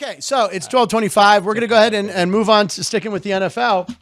Okay, so it's 12:25. We're going to go ahead and move on to sticking with the NFL.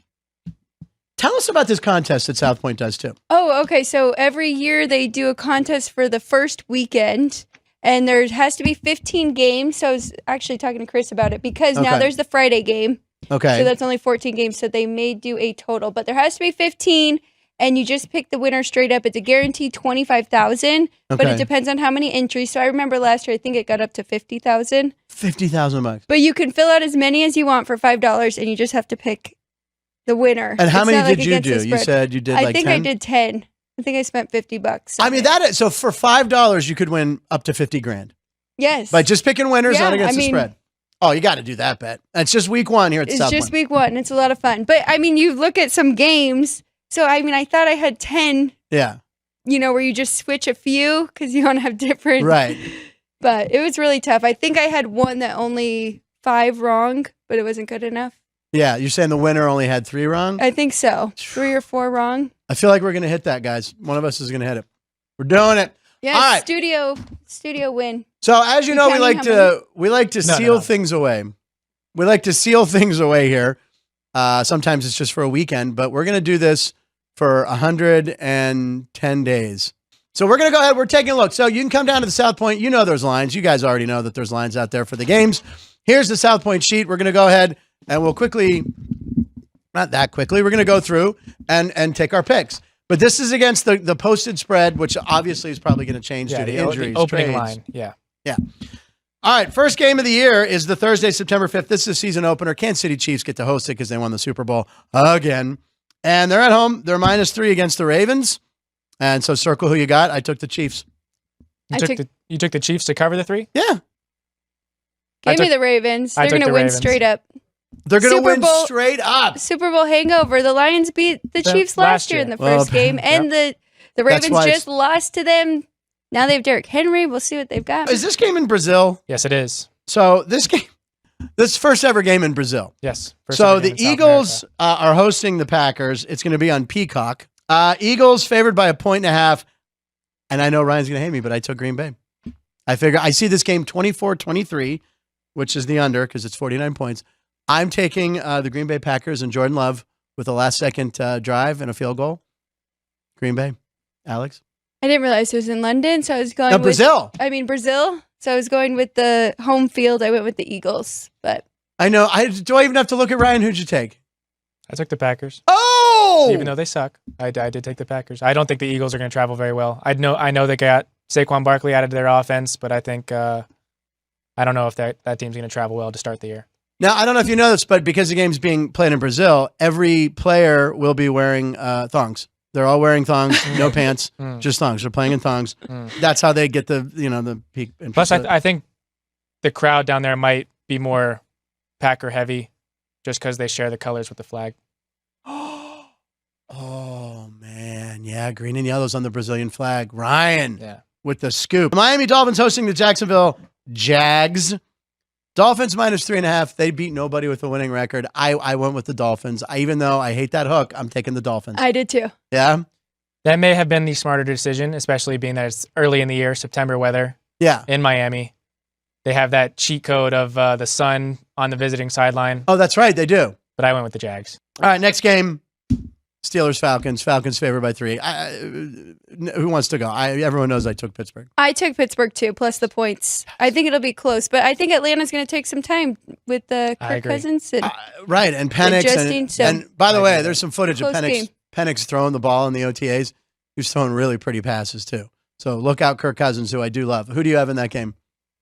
Tell us about this contest that South Point does too. Oh, okay. So every year they do a contest for the first weekend, and there has to be 15 games. So I was actually talking to Chris about it because now there's the Friday game. Okay. So that's only 14 games. So they may do a total, but there has to be 15, and you just pick the winner straight up. It's a guaranteed $25,000, but it depends on how many entries. So I remember last year, I think it got up to $50,000. $50,000. But you can fill out as many as you want for $5, and you just have to pick the winner. And how many did you do? You said you did like 10? I think I did 10. I think I spent $50. I mean, so for $5, you could win up to 50 grand. Yes. By just picking winners, not against the spread. Oh, you got to do that bet. It's just week one here at South Point. It's just week one, and it's a lot of fun. But, I mean, you look at some games. So, I mean, I thought I had 10. Yeah. You know, where you just switch a few because you want to have different. Right. But it was really tough. I think I had one that only 5 wrong, but it wasn't good enough. Yeah. You're saying the winner only had 3 wrong? I think so. 3 or 4 wrong. I feel like we're going to hit that, guys. One of us is going to hit it. We're doing it. Yeah, all right. studio win. So as you know, we like to seal things away. We like to seal things away here. Sometimes it's just for a weekend, but we're going to do this for 110 days. So we're going to go ahead. We're taking a look. So you can come down to the South Point. You know there's lines. You guys already know that there's lines out there for the games. Here's the South Point sheet. We're going to go ahead and we'll quickly, not that quickly, we're going to go through and take our picks. But this is against the posted spread, which obviously is probably going to change due to injuries. The opening trades. line, yeah. All right, first game of the year is the Thursday, September 5th. This is a season opener. Kansas City Chiefs get to host it because they won the Super Bowl again. And they're at home. They're -3 against the Ravens. And so circle who you got. I took the Chiefs. You took the Chiefs to cover the 3? Yeah. Give me the Ravens. They're going to win straight up. They're going to win straight up. Super Bowl hangover. The Lions beat the Chiefs last year in the first game. And the Ravens just lost to them. Now they have Derrick Henry. We'll see what they've got. Is this game in Brazil? Yes, it is. So this first ever game in Brazil. Yes. So the Eagles are hosting the Packers. It's going to be on Peacock. Eagles favored by 1.5. And I know Ryan's going to hate me, but I took Green Bay. I figure I see this game 24-23, which is the under because it's 49 points. I'm taking the Green Bay Packers and Jordan Love with a last-second drive and a field goal. Green Bay. Alex? I didn't realize it was in London, so I was going Brazil. Brazil. So I was going with the home field. I went with the Eagles, but I know. Do I even have to look at Ryan? Who'd you take? I took the Packers. Oh! Even though they suck, I did take the Packers. I don't think the Eagles are going to travel very well. I know they got Saquon Barkley added to their offense, but I think I don't know if that team's going to travel well to start the year. Now, I don't know if you know this, but because the game's being played in Brazil, every player will be wearing thongs. They're all wearing thongs, no pants, just thongs. They're playing in thongs. That's how they get the peak. Plus, I think the crowd down there might be more Packer heavy just because they share the colors with the flag. Oh, man. Yeah, green and yellow's on the Brazilian flag. Ryan with the scoop. Miami Dolphins hosting the Jacksonville Jags. Dolphins -3.5. They beat nobody with a winning record. I went with the Dolphins. Even though I hate that hook, I'm taking the Dolphins. I did too. Yeah? That may have been the smarter decision, especially being that it's early in the year, September weather. Yeah. In Miami. They have that cheat code of the sun on the visiting sideline. Oh, that's right. They do. But I went with the Jags. All right, next game. Steelers-Falcons. Falcons favored by 3. Who wants to go? Everyone knows I took Pittsburgh. I took Pittsburgh too, plus the points. I think it'll be close, but I think Atlanta's going to take some time with Kirk Cousins. And right, and Penix. And by the way, there's some footage of Penix throwing the ball in the OTAs. He's throwing really pretty passes too. So look out Kirk Cousins, who I do love. Who do you have in that game?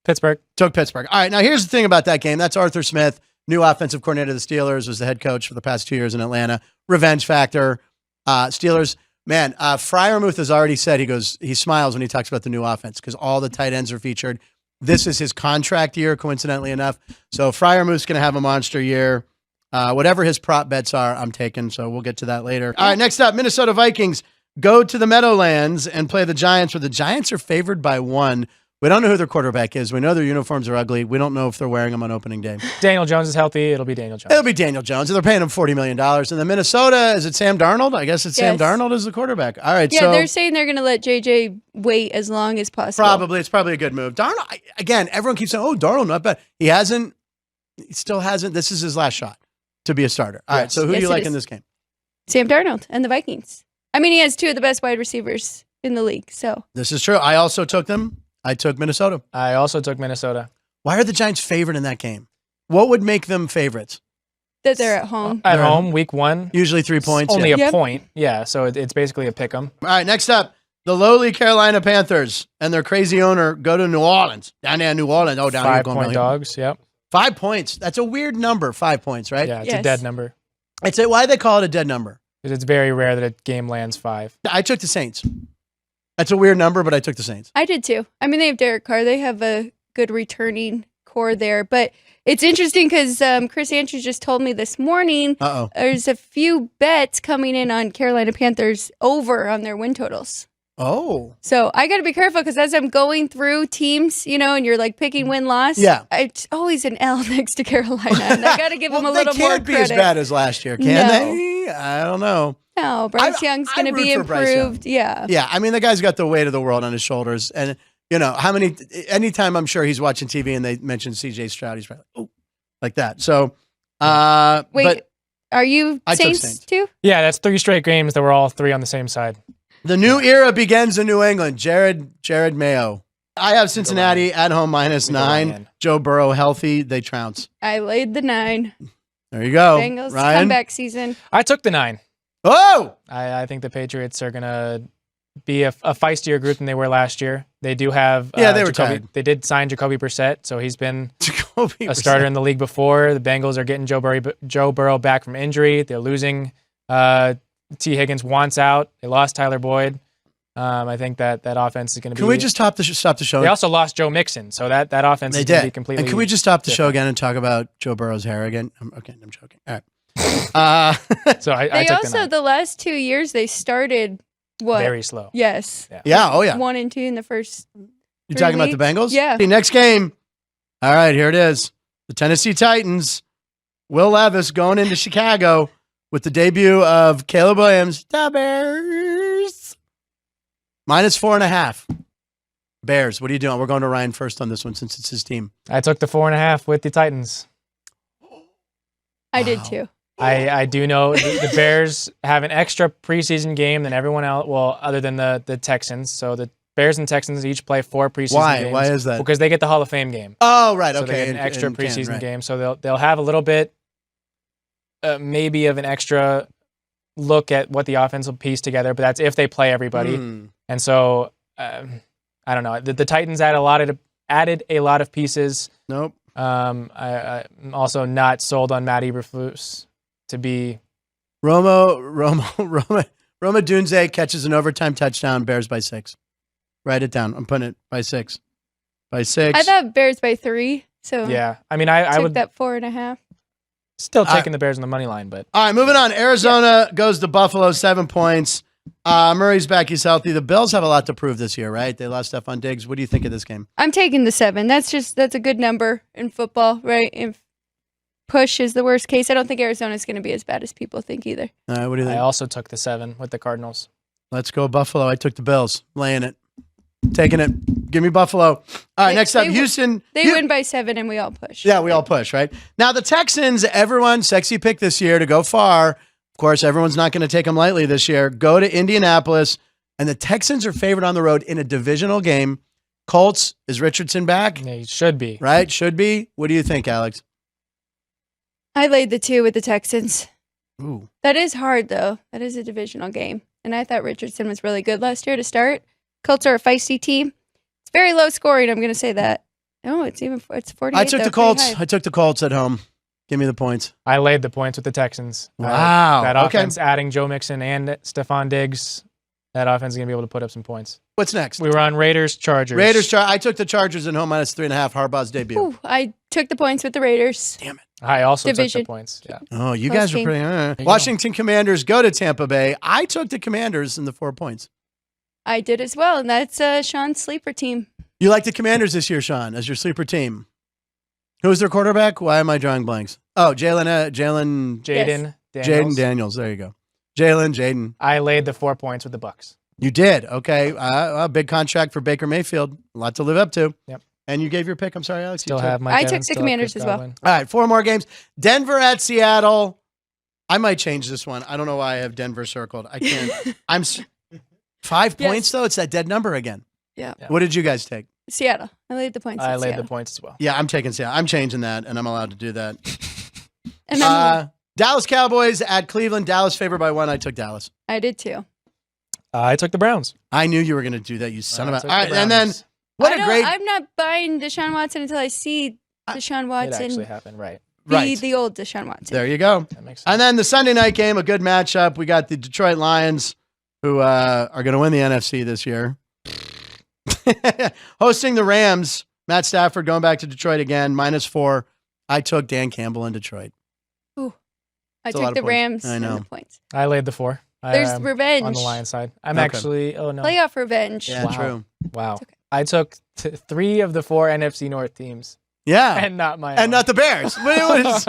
Pittsburgh. Took Pittsburgh. All right, now here's the thing about that game. That's Arthur Smith, new offensive coordinator of the Steelers, was the head coach for the past 2 years in Atlanta. Revenge factor. Steelers, man, Freiermuth has already said, he smiles when he talks about the new offense because all the tight ends are featured. This is his contract year, coincidentally enough. So Freiermuth's going to have a monster year. Whatever his prop bets are, I'm taking. So we'll get to that later. All right, next up, Minnesota Vikings go to the Meadowlands and play the Giants, where the Giants are favored by 1. We don't know who their quarterback is. We know their uniforms are ugly. We don't know if they're wearing them on opening day. Daniel Jones is healthy. It'll be Daniel Jones. It'll be Daniel Jones. And they're paying him $40 million. And then Minnesota, is it Sam Darnold? I guess it's Sam Darnold as the quarterback. All right. Yeah, they're saying they're going to let JJ wait as long as possible. Probably. It's probably a good move. Darnold, again, everyone keeps saying, oh, Darnold, not bad. He hasn't he still hasn't. This is his last shot to be a starter. All right. Yes. So who do Yes, you it like is. in this game? Sam Darnold and the Vikings. I mean, he has two of the best wide receivers in the league. So This is true. I also took them. I took Minnesota. I also took Minnesota. Why are the Giants favored in that game? What would make them favorites? that they're at home. At They're- home, week 1. Usually 3 points. Only yeah. a Yep. point. Yeah, so it's basically a pick 'em. All right. Next up, the lowly Carolina Panthers and their crazy owner go to New Orleans. Down there in New Orleans. Oh, down here. 5-point dogs. Yep. 5 points. That's a weird number. 5 points, right? Yeah, it's a Yes. dead number. Why they call it a dead number? It's very rare that a game lands 5. I took the Saints. That's a weird number, but I took the Saints. I did too. I mean, they have Derek Carr. They have a good returning core there. But it's interesting because Chris Andrews just told me this morning Uh-oh. there's a few bets coming in on Carolina Panthers over on their win totals. Oh. So I got to be careful because as I'm going through teams, and you're like picking win-loss, Yeah. it's always an L next to Carolina. And I got to give them a little they more can't be credit. as bad as last year, can No. they? I don't know. No, Bryce I- Young's I going to be root for Bryce Young. improved. Yeah. Yeah, I mean, the guy's got the weight of the world on his shoulders. And, anytime I'm sure he's watching TV and they mention CJ Stroud, he's probably like, oh, like that. So, Wait, but are you I took Saints Saints. too? Yeah, that's 3 straight games that were all 3 on the same side. the new era begins in New England. Jared Mayo. I have Cincinnati at home -9. Ryan. Joe Burrow healthy. They trounce. I laid the 9. There you go. Bengals Ryan. comeback season. I took the 9. Oh! I think the Patriots are going to be a feistier group than they were last year. They do have Yeah, they were Jacoby, tired. they did sign Jacoby Brissett, so he's been Jacoby a starter in the league before. The Bengals are getting Joe Burrow back from injury. They're losing T. Higgins wants out. They lost Tyler Boyd. I think that offense is going to be. Can we just stop the show? They also lost Joe Mixon, so that offense They is going to be did. completely. And can we just stop the show different. again and talk about Joe Burrow's hair again? Okay, I'm joking. All right. So I They took also, the 9. the last 2 years, they started what? Very slow. Yes. Yeah. Oh, yeah. 1 and 2 in the first. You talking about the weeks? Bengals? Yeah. Okay, next game. All right, here it is. The Tennessee Titans. Will Levis going into Chicago with the debut of Caleb Williams. The Bears. -4.5. Bears. What are you doing? We're going to Ryan first on this one since it's his team. I took the 4.5 with the Titans. I did Wow. too. I do know the Bears have an extra preseason game than everyone else. Well, other than the Texans. So the Bears and Texans each play 4 preseason Why? games. Why is that? Because they get the Hall of Fame game. Oh, right. So they Okay. get an extra in Canton, preseason right. game. So they'll have a little bit, maybe of an extra look at what the offense will piece together. But that's if they play everybody. Hmm. And so I don't know. The Titans added a lot of pieces. Nope. I'm also not sold on Matt Eberflus to be. Roma Dunze catches an overtime touchdown. Bears by 6. Write it down. I'm putting it by 6. By 6. I thought Bears by 3. So Yeah, I mean, I took would that 4.5. still taking the Bears on the money line, but All right, moving on. Arizona goes to Buffalo, 7 points. Murray's back. He's healthy. The Bills have a lot to prove this year, right? They lost Stephon Diggs. What do you think of this game? I'm taking the 7. That's a good number in football, right? If push is the worst case, I don't think Arizona's going to be as bad as people think either. All right, what do you I think? also took the 7 with the Cardinals. Let's go Buffalo. I took the Bills. Laying it. Taking it. Give me Buffalo. All right, They- next up, they w- Houston. They win by 7 and we all push. Yeah, we all push, right? Now, the Texans, everyone, sexy pick this year to go far. Of course, everyone's not going to take them lightly this year. Go to Indianapolis, and the Texans are favored on the road in a divisional game. Colts, is Richardson back? Yeah, you should be. Right? Should be. What do you think, Alex? I laid the 2 with the Texans. Ooh. That is hard, though. That is a divisional game. And I thought Richardson was really good last year to start. Colts are a feisty team. It's very low scoring, I'm going to say that. No, it's 48. I took though, the pretty Colts. high. I took the Colts at home. Give me the points. I laid the points with the Texans. Wow. That Okay. offense, adding Joe Mixon and Stephon Diggs, that offense is going to be able to put up some points. What's next? We were on Raiders, Chargers. I took the Chargers at home -3.5. Harbaugh's debut. Ooh, I took the points with the Raiders. Damn it. I also Division. took the points. Yeah. Oh, you Close guys are game. pretty. you go. Washington Commanders go to Tampa Bay. I took the Commanders in the 4 points. I did as well, and that's Sean's sleeper team. You like the Commanders this year, Sean, as your sleeper team. Who's their quarterback? Why am I drawing blanks? Oh, Jaden Daniels. Daniels. There you go. Jaden. I laid the 4 points with the Bucks. You did. Okay. A big contract for Baker Mayfield. A lot to live up to. Yep. And you gave your pick. I'm sorry, Alex. Still You took- have Mike I Evans, took the still have Commanders Chris as well. Godwin. All right, 4 more games. Denver at Seattle. I might change this one. I don't know why I have Denver circled. I can't. 5 Yes. points, though. It's that dead number again. Yeah. Yeah. What did you guys take? Seattle. I laid the points. I at laid Seattle. the points as well. Yeah, I'm taking Seattle. I'm changing that, and I'm allowed to do that. And then Dallas Cowboys at Cleveland. Dallas favored by 1. I took Dallas. I did too. I took the Browns. I knew you were going to do that, you son of I a. took All the right, and then Browns. what I a don't- great. I'm not buying Deshaun Watson until I see Deshaun It actually Watson happened, right? Right. the old Deshaun Watson. There you go. That makes sense. And then the Sunday night game, a good matchup. We got the Detroit Lions, who are going to win the NFC this year. Hosting the Rams. Matt Stafford going back to Detroit again, -4. I took Dan Campbell in Detroit. I It's a lot took of the points. Rams I and know. the points. I laid the 4. There's revenge. on the Lions side. I'm Okay. actually. Oh no! Playoff revenge. Yeah, Wow. true. Wow. It's okay. I took 3 of the 4 NFC North teams, Yeah. and not my. And not the Bears. But it was-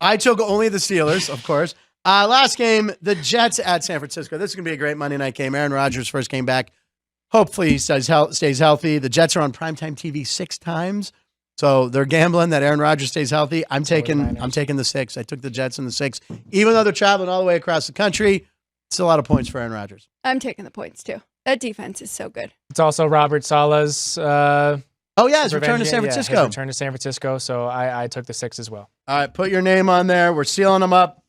I took only the Steelers, of course. Last game, the Jets at San Francisco. This is going to be a great Monday night game. Aaron Rodgers first came back. Hopefully he stays healthy. The Jets are on primetime TV 6 times. So they're gambling that Aaron Rodgers stays healthy. I'm taking the 6. I took the Jets in the 6. Even though they're traveling all the way across the country, it's a lot of points for Aaron Rodgers. I'm taking the points too. That defense is so good. It's also Robert Sala's. Oh, yeah, his return to San Francisco. His return to San Francisco. So I took the 6 as well. All right, put your name on there. We're sealing them up.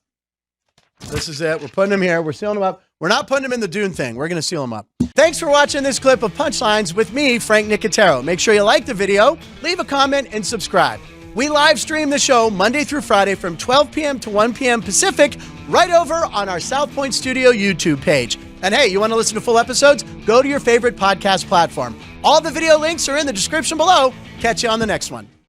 This is it. We're putting them here. We're sealing them up. We're not putting them in the Dune thing. We're going to seal them up. Thanks for watching this clip of Punchlines with me, Frank Nicotero. Make sure you like the video, leave a comment, and subscribe. We live stream the show Monday through Friday from 12 p.m. to 1 p.m. Pacific right over on our South Point Studio YouTube page. And hey, you want to listen to full episodes? Go to your favorite podcast platform. All the video links are in the description below. Catch you on the next one.